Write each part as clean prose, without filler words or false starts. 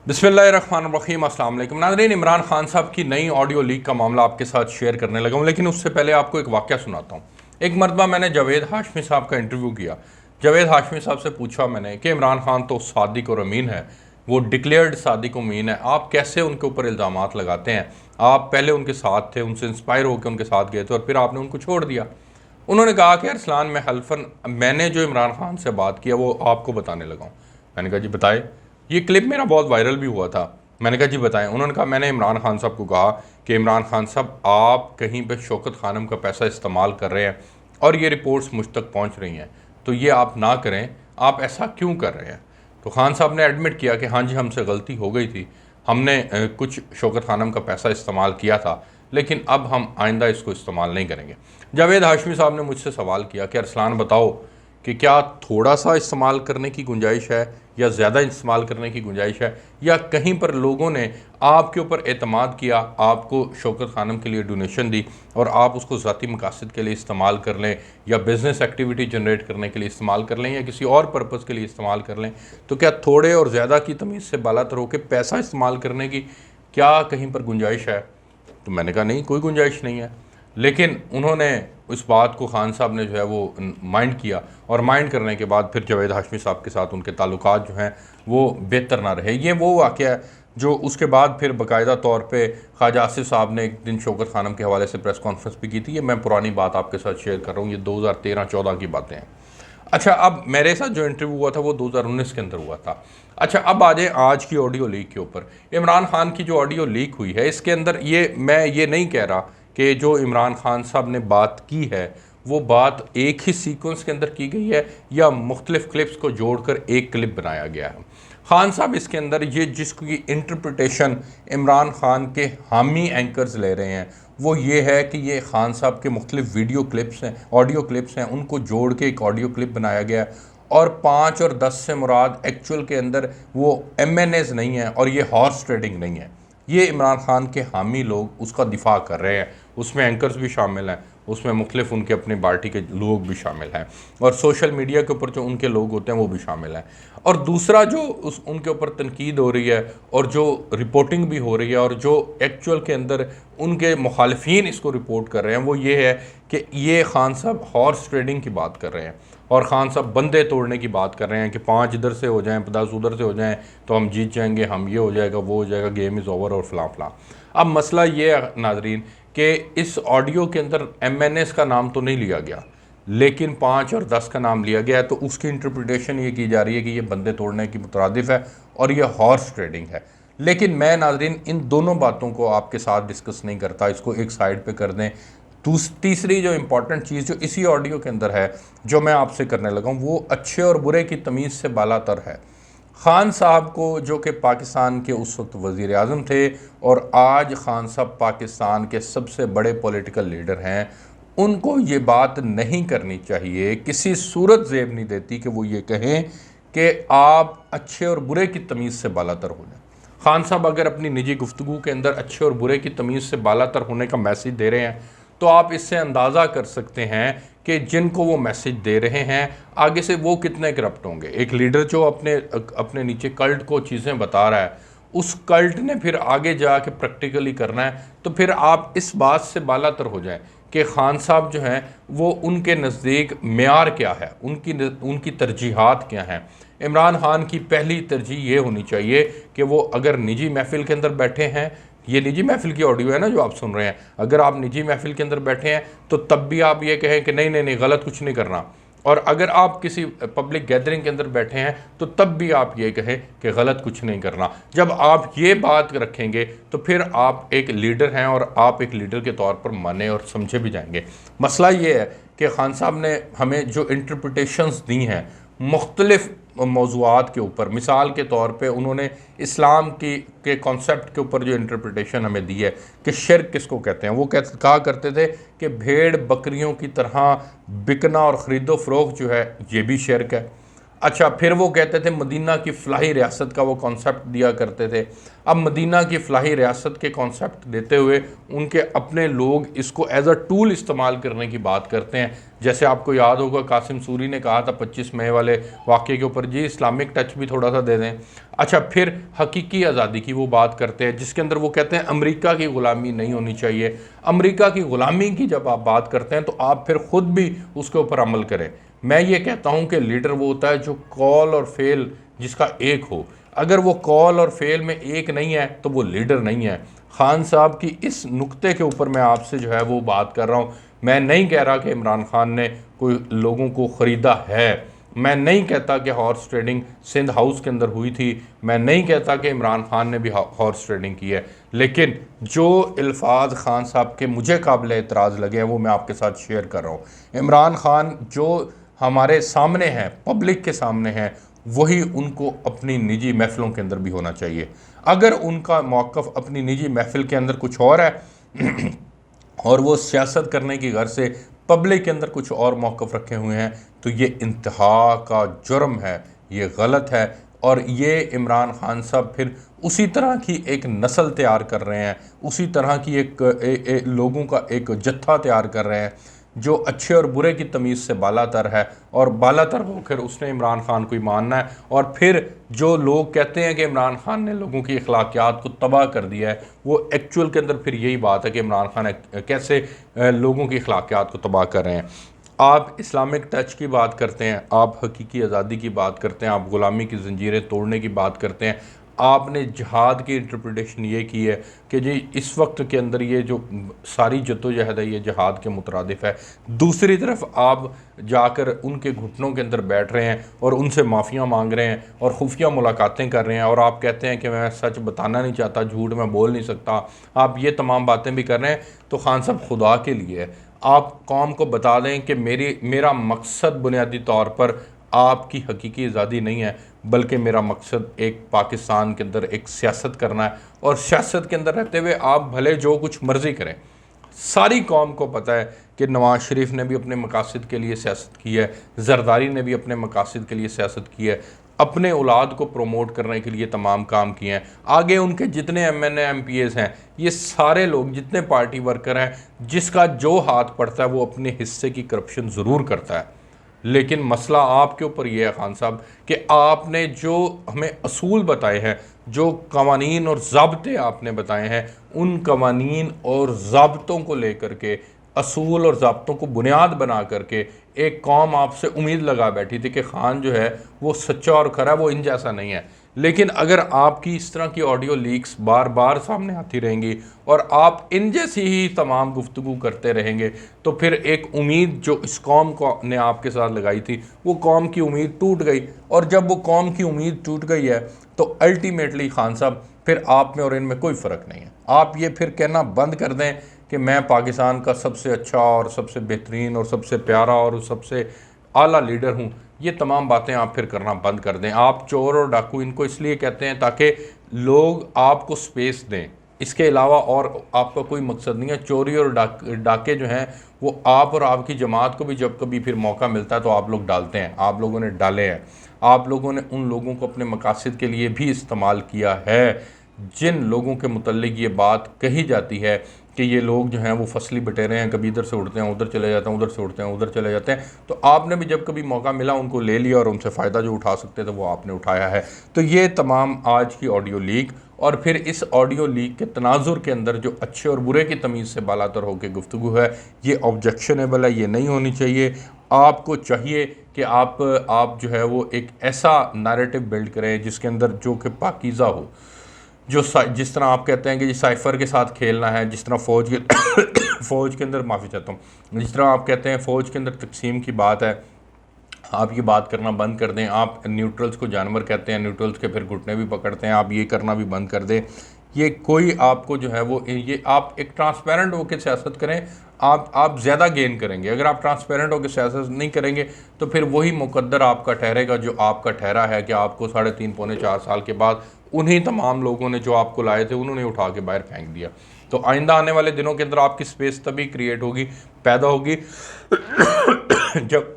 बिस्मिल्लाहिर्रहमानिर्रहीम अस्सलाम वालेकुम नाज़रीन। इमरान खान साहब की नई ऑडियो लीक का मामला आपके साथ शेयर करने लगा हूँ, लेकिन उससे पहले आपको एक वाक़या सुनाता हूँ। एक मरतबा मैंने जावेद हाशमी साहब का इंटरव्यू किया। जावेद हाशमी साहब से पूछा मैंने कि इमरान खान तो सादिक और अमीन है, वो डिक्लेयर्ड सादिक अमीन है, आप कैसे उनके ऊपर इल्ज़ामात लगाते हैं? आप पहले उनके साथ थे, उनसे इंस्पायर होकर उनके साथ गए थे और फिर आपने उनको छोड़ दिया। उन्होंने कहा कि अरसलान में हल्फन मैंने जो इमरान खान से बात किया वो आपको बताने लगा हूँ। मैंने कहा जी बताएं। ये क्लिप मेरा बहुत वायरल भी हुआ था। मैंने कहा जी बताएं। उन्होंने कहा मैंने इमरान खान साहब को कहा कि इमरान खान साहब आप कहीं पे शौकत खानम का पैसा इस्तेमाल कर रहे हैं और ये रिपोर्ट्स मुझ तक पहुंच रही हैं, तो ये आप ना करें, आप ऐसा क्यों कर रहे हैं? तो खान साहब ने एडमिट किया कि हाँ जी हमसे गलती हो गई थी, हमने कुछ शौकत खानम का पैसा इस्तेमाल किया था, लेकिन अब हम आइंदा इसको इस्तेमाल नहीं करेंगे। जावेद हाशमी साहब ने मुझसे सवाल किया कि अरसलान बताओ कि क्या थोड़ा सा इस्तेमाल करने की गुंजाइश है या ज़्यादा इस्तेमाल करने की गुंजाइश है, या कहीं पर लोगों ने आपके ऊपर एतमाद किया, आपको शौकत खानम के लिए डोनेशन दी और आप उसको ज़ाती मकासद के लिए इस्तेमाल कर लें या बिज़नेस एक्टिविटी जनरेट करने के लिए इस्तेमाल कर लें या किसी और पर्पज़ के लिए इस्तेमाल कर लें, तो क्या थोड़े और ज़्यादा की तमीज़ से बालातर होकर पैसा इस्तेमाल करने की क्या कहीं पर गुंजाइश है? तो मैंने कहा नहीं, कोई गुंजाइश नहीं है। लेकिन उन्होंने उस बात को खान साहब ने जो है वो माइंड किया और माइंड करने के बाद फिर जावेद हाशमी साहब के साथ उनके ताल्लुकात जो हैं वो बेहतर ना रहे। ये वो वाक़या है जो उसके बाद फिर बाकायदा तौर पे ख्वाजा आसिफ साहब ने एक दिन शौकत खानम के हवाले से प्रेस कॉन्फ्रेंस भी की थी। ये मैं पुरानी बात आपके साथ शेयर कर रहा हूँ, ये 2013-14 की बातें हैं। अच्छा, अब मेरे साथ जो इंटरव्यू हुआ था वो 2019 के अंदर हुआ था। अच्छा, अब आ जाए आज की ऑडियो लीक के ऊपर। इमरान खान की जो ऑडियो लीक हुई है इसके अंदर मैं ये नहीं कह रहा कि जो इमरान खान साहब ने बात की है वो बात एक ही सीक्वेंस के अंदर की गई है या मुख्तलिफ क्लिप्स को जोड़कर एक क्लिप बनाया गया है। खान साहब इसके अंदर ये जिसकी इंटरप्रिटेशन इमरान खान के हामी एंकर्स ले रहे हैं वो ये है कि ये खान साहब के मुख्तलिफ वीडियो क्लिप्स हैं, ऑडियो क्लिप्स हैं, उनको जोड़ के एक ऑडियो क्लिप बनाया गया है और 5 और 10 से मुराद एक्चुअल के अंदर वो MNAs नहीं है और ये हॉर्स ट्रेडिंग नहीं है। ये इमरान खान के हामी लोग उसका दिफा कर रहे हैं, उसमें एंकर्स भी शामिल हैं, उसमें मुख्तलिफ उनके अपने पार्टी के लोग भी शामिल हैं और सोशल मीडिया के ऊपर जो उनके लोग होते हैं वो भी शामिल हैं। और दूसरा जो उनके ऊपर तनकीद हो रही है और जो रिपोर्टिंग भी हो रही है और जो एक्चुअल के अंदर उनके मुखालिफिन इसको रिपोर्ट कर रहे हैं वो ये है कि ये खान साहब हॉर्स ट्रेडिंग की बात कर रहे हैं और खान साहब बंदे तोड़ने की बात कर रहे हैं कि 5 इधर से हो जाएं, 10 उधर से हो जाएं तो हम जीत जाएंगे, हम ये हो जाएगा, वो हो जाएगा, गेम इज़ ओवर और फलां फलां। अब मसला ये है नाजरीन कि इस ऑडियो के अंदर MNAs का नाम तो नहीं लिया गया, लेकिन 5 और 10 का नाम लिया गया है, तो उसकी इंटरप्रिटेशन ये की जा रही है कि ये बंदे तोड़ने की मुतरादिफ है और ये हॉर्स ट्रेडिंग है। लेकिन मैं नाजरीन इन दोनों बातों को आपके साथ डिस्कस नहीं करता, इसको एक साइड पे कर दें। तीसरी जो इम्पॉर्टेंट चीज़ जो इसी ऑडियो के अंदर है जो मैं आपसे करने लगा हूँ वो अच्छे और बुरे की तमीज़ से बालातर है। खान साहब को जो कि पाकिस्तान के उस वक्त वज़ीर आज़म थे और आज खान साहब पाकिस्तान के सबसे बड़े पॉलिटिकल लीडर हैं, उनको ये बात नहीं करनी चाहिए, किसी सूरत ज़ेब नहीं देती कि वो ये कहें कि आप अच्छे और बुरे की तमीज़ से बालातर हो जाए। खान साहब अगर अपनी निजी गुफ्तगू के अंदर अच्छे और बुरे की तमीज़ से बालातर होने का मैसेज दे रहे हैं तो आप इससे अंदाज़ा कर सकते हैं कि जिनको वो मैसेज दे रहे हैं आगे से वो कितने करप्ट होंगे। एक लीडर जो अपने नीचे कल्ट को चीज़ें बता रहा है, उस कल्ट ने फिर आगे जाके प्रैक्टिकली करना है, तो फिर आप इस बात से बालातर हो जाएं कि खान साहब जो हैं वो उनके नज़दीक मेयार क्या है, उनकी तरजीहात क्या हैं। इमरान खान की पहली तरजीह ये होनी चाहिए कि वो अगर निजी महफिल के अंदर बैठे हैं, ये निजी महफिल की ऑडियो है ना जो आप सुन रहे हैं, अगर आप निजी महफिल के अंदर बैठे हैं तो तब भी आप ये कहें कि नहीं नहीं नहीं गलत कुछ नहीं करना, और अगर आप किसी पब्लिक गैदरिंग के अंदर बैठे हैं तो तब भी आप ये कहें कि गलत कुछ नहीं करना। जब आप ये बात रखेंगे तो फिर आप एक लीडर हैं और आप एक लीडर के तौर पर माने और समझे भी जाएंगे। मसला ये है कि खान साहब ने हमें जो इंटरप्रिटेशंस दी हैं मुख्तलिफ मौज़ूआत के ऊपर, मिसाल के तौर पे उन्होंने इस्लाम के कॉन्सेप्ट के ऊपर जो इंटरप्रिटेशन हमें दी है कि शिर्क किसको कहते हैं, वो कहा करते थे कि भेड़ बकरियों की तरह बिकना और ख़रीदो फ़रोख्त जो है ये भी शिर्क है। अच्छा, फिर वो कहते थे मदीना की फ़लाही रियासत का वो कॉन्सेप्ट दिया करते थे। अब मदीना की फ़लाही रियासत के कॉन्सेप्ट देते हुए उनके अपने लोग इसको एज अ टूल इस्तेमाल करने की बात करते हैं। जैसे आपको याद होगा कासिम सूरी ने कहा था 25 मई वाले वाक़े के ऊपर, जी इस्लामिक टच भी थोड़ा सा दे दें। अच्छा, फिर हकीकी आज़ादी की वो बात करते हैं जिसके अंदर वो कहते हैं अमेरिका की ग़ुलामी नहीं होनी चाहिए। अमेरिका की ग़ुलामी की जब आप बात करते हैं तो आप फिर ख़ुद भी उसके ऊपर अमल करें। मैं ये कहता हूं कि लीडर वो होता है जो कॉल और फेल जिसका एक हो। अगर वो कॉल और फेल में एक नहीं है तो वो लीडर नहीं है। खान साहब की इस नुक्ते के ऊपर मैं आपसे जो है वो बात कर रहा हूं। मैं नहीं कह रहा कि इमरान खान ने कोई लोगों को ख़रीदा है। मैं नहीं कहता कि हॉर्स ट्रेडिंग सिंध हाउस के अंदर हुई थी। मैं नहीं कहता कि इमरान खान ने भी हॉर्स ट्रेडिंग की है। लेकिन जो अल्फाज खान साहब के मुझे काबिल एतराज़ लगे हैं वो मैं आपके साथ शेयर कर रहा हूँ। इमरान खान जो हमारे सामने हैं, पब्लिक के सामने हैं, वही उनको अपनी निजी महफिलों के अंदर भी होना चाहिए। अगर उनका मौक़िफ़ अपनी निजी महफिल के अंदर कुछ और है और वो सियासत करने की गर्ज से पब्लिक के अंदर कुछ और मौक़िफ़ रखे हुए हैं तो ये इंतहा का जुर्म है, ये गलत है। और ये इमरान खान साहब फिर उसी तरह की एक नस्ल तैयार कर रहे हैं, उसी तरह की लोगों का एक जत्था तैयार कर रहे हैं जो अच्छे और बुरे की तमीज़ से बालातर है। और बालातर होकर उसने इमरान खान को ही मानना है। और फिर जो लोग कहते हैं कि इमरान खान ने लोगों की अखलाकियात को तबाह कर दिया है, वो एक्चुअल के अंदर फिर यही बात है कि इमरान खान कैसे लोगों की अखलाकियात को तबाह कर रहे हैं। आप इस्लामिक टच की बात करते हैं, आप हकीकी आज़ादी की बात करते हैं, आप ग़ुलामी की ज़ंजीरें तोड़ने की बात करते हैं। आपने जिहाद की इंटरप्रिटेशन ये की है कि जी इस वक्त के अंदर ये जो सारी जद्दोजहद है ये जिहाद के मुतरादिफ है। दूसरी तरफ आप जाकर उनके घुटनों के अंदर बैठ रहे हैं और उनसे माफ़ियाँ मांग रहे हैं और खुफिया मुलाकातें कर रहे हैं और आप कहते हैं कि मैं सच बताना नहीं चाहता, झूठ मैं बोल नहीं सकता। आप ये तमाम बातें भी कर रहे हैं। तो खान साहब खुदा के लिए है, आप कौम को बता दें कि मेरा मकसद बुनियादी तौर पर आपकी हकीकी आज़ादी नहीं है, बल्कि मेरा मकसद एक पाकिस्तान के अंदर एक सियासत करना है। और सियासत के अंदर रहते हुए आप भले जो कुछ मर्ज़ी करें। सारी कौम को पता है कि नवाज़ शरीफ ने भी अपने मकासद के लिए सियासत की है, जरदारी ने भी अपने मकासद के लिए सियासत की है, अपने औलाद को प्रमोट करने के लिए तमाम काम किए हैं। आगे उनके जितने MNA MPAs हैं, ये सारे लोग जितने पार्टी वर्कर हैं, जिसका जो हाथ पड़ता है वो अपने हिस्से की करप्शन ज़रूर करता है। लेकिन मसला आपके ऊपर यह है खान साहब कि आपने जो हमें असूल बताए हैं, जो कवानीन और ज़ाब्ते आपने बताए हैं, उन कवानीन और ज़ाब्तों को लेकर के, असूल और ज़ाब्तों को बुनियाद बना करके एक कौम आपसे उम्मीद लगा बैठी थी कि खान जो है वो सच्चा और खरा, वो इन जैसा नहीं है। लेकिन अगर आपकी इस तरह की ऑडियो लीक्स बार बार सामने आती रहेंगी और आप इन जैसी ही तमाम गुफ्तगू करते रहेंगे तो फिर एक उम्मीद जो इस कौम को ने आपके साथ लगाई थी वो कौम की उम्मीद टूट गई। और जब वो कौम की उम्मीद टूट गई है तो अल्टीमेटली खान साहब फिर आप में और इनमें कोई फ़र्क नहीं है। आप ये फिर कहना बंद कर दें कि मैं पाकिस्तान का सबसे अच्छा और सबसे बेहतरीन और सबसे प्यारा और सबसे आला लीडर हूँ। ये तमाम बातें आप फिर करना बंद कर दें। आप चोर और डाकू इनको इसलिए कहते हैं ताकि लोग आपको स्पेस दें, इसके अलावा और आपका कोई मकसद नहीं है। चोरी और डाके जो हैं वो आप और आपकी जमात को भी जब कभी फिर मौका मिलता है तो आप लोग डालते हैं, आप लोगों ने डाले हैं। आप लोगों ने उन लोगों को अपने मकासद के लिए भी इस्तेमाल किया है जिन लोगों के मुतल्लिक ये बात कही जाती है कि ये लोग जो हैं वो फसली बटेरे हैं, कभी इधर से उड़ते हैं उधर चले जाते हैं, उधर से उड़ते हैं उधर चले जाते हैं। तो आपने भी जब कभी मौका मिला उनको ले लिया और उनसे फ़ायदा जो उठा सकते थे वो आपने उठाया है। तो ये तमाम आज की ऑडियो लीक और फिर इस ऑडियो लीक के तनाजुर के अंदर जो अच्छे और बुरे की तमीज़ से बालातर होकर गुफ्तगू है, ये ऑब्जेक्शनेबल है, ये नहीं होनी चाहिए। आपको चाहिए कि आप जो है वो एक ऐसा नैरेटिव बिल्ड करें जिसके अंदर जो कि पाकीज़ा हो, जो जिस तरह आप कहते हैं कि जिस साइफ़र के साथ खेलना है, जिस तरह फ़ौज के अंदर माफ़ी चाहता हूँ, जिस तरह आप कहते हैं फ़ौज के अंदर तकसीम की बात है, आप ये बात करना बंद कर दें। आप न्यूट्रल्स को जानवर कहते हैं, न्यूट्रल्स के फिर घुटने भी पकड़ते हैं, आप ये करना भी बंद कर दें। ये कोई आपको जो है वो ये आप एक ट्रांसपेरेंट होकर सियासत करें, आप ज़्यादा गेन करेंगे। अगर आप ट्रांसपेरेंट होकर सियासत नहीं करेंगे तो फिर वही मुकद्दर आपका ठहरेगा जो आपका ठहरा है कि आपको 3.5 पौने 4 साल के बाद उन्हीं तमाम लोगों ने जो आपको लाए थे उन्होंने उठा के बाहर फेंक दिया। तो आइंदा आने वाले दिनों के अंदर आपकी स्पेस तभी क्रिएट होगी, पैदा होगी जब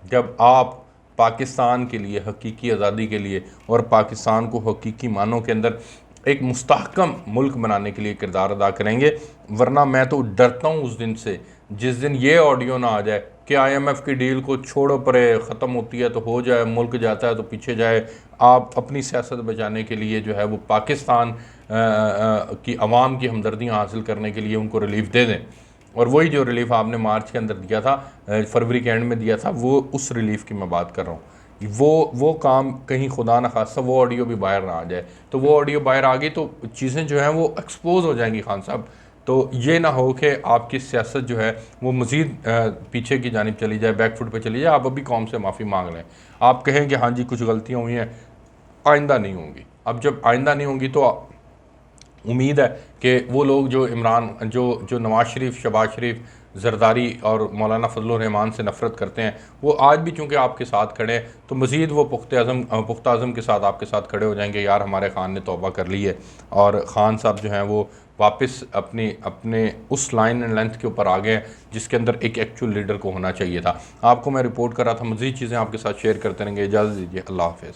जब आप पाकिस्तान के लिए, हकीकी आज़ादी के लिए और पाकिस्तान को हकीकी मानों के अंदर एक मुस्तहकम मुल्क बनाने के लिए किरदार अदा करेंगे। वरना मैं तो डरता हूँ उस दिन से जिस दिन ये ऑडियो ना आ जाए कि IMF की डील को छोड़ो परे, ख़त्म होती है तो हो जाए, मुल्क जाता है तो पीछे जाए, आप अपनी सियासत बचाने के लिए जो है वो पाकिस्तान की आवाम की हमदर्दियाँ हासिल करने के लिए उनको रिलीफ दे दें। और वही जो रिलीफ आपने मार्च के अंदर दिया था, फरवरी के एंड में दिया था, वो उस रिलीफ की मैं बात कर रहा हूँ। वो काम कहीं खुदा न खास्ता वो ऑडियो भी बाहर ना आ जाए, तो वो ऑडियो बाहर आ गई तो चीज़ें जो हैं वो एक्सपोज हो जाएंगी खान साहब। तो ये ना हो कि आपकी सियासत जो है वो मज़ीद पीछे की जानिब चली जाए, बैकफुट पे चली जाए। आप अभी कौम से माफ़ी मांग लें, आप कहें कि हाँ जी कुछ गलतियाँ हुई हैं, आइंदा नहीं होंगी। अब जब आइंदा नहीं होंगी तो उम्मीद है कि वो लोग जो इमरान जो नवाज़ शरीफ, शहबाज शरीफ, जरदारी और मौलाना फजलुर रहमान से नफ़रत करते हैं, वो आज भी चूँकि आपके साथ खड़े हैं तो मज़ीद वो पुख्ता अज़म के साथ आपके साथ खड़े हो जाएंगे। यार हमारे ख़ान ने तौबा कर ली है और ख़ान साहब जो हैं वो वापस अपने उस लाइन एंड लेंथ के ऊपर आ गए हैं जिसके अंदर एक एक्चुअल लीडर को होना चाहिए था। आपको मैं रिपोर्ट कर रहा था, मज़ीद चीज़ें आपके साथ शेयर करते रहेंगे। इजाज़त दीजिए, अल्लाह हाफ़िज़।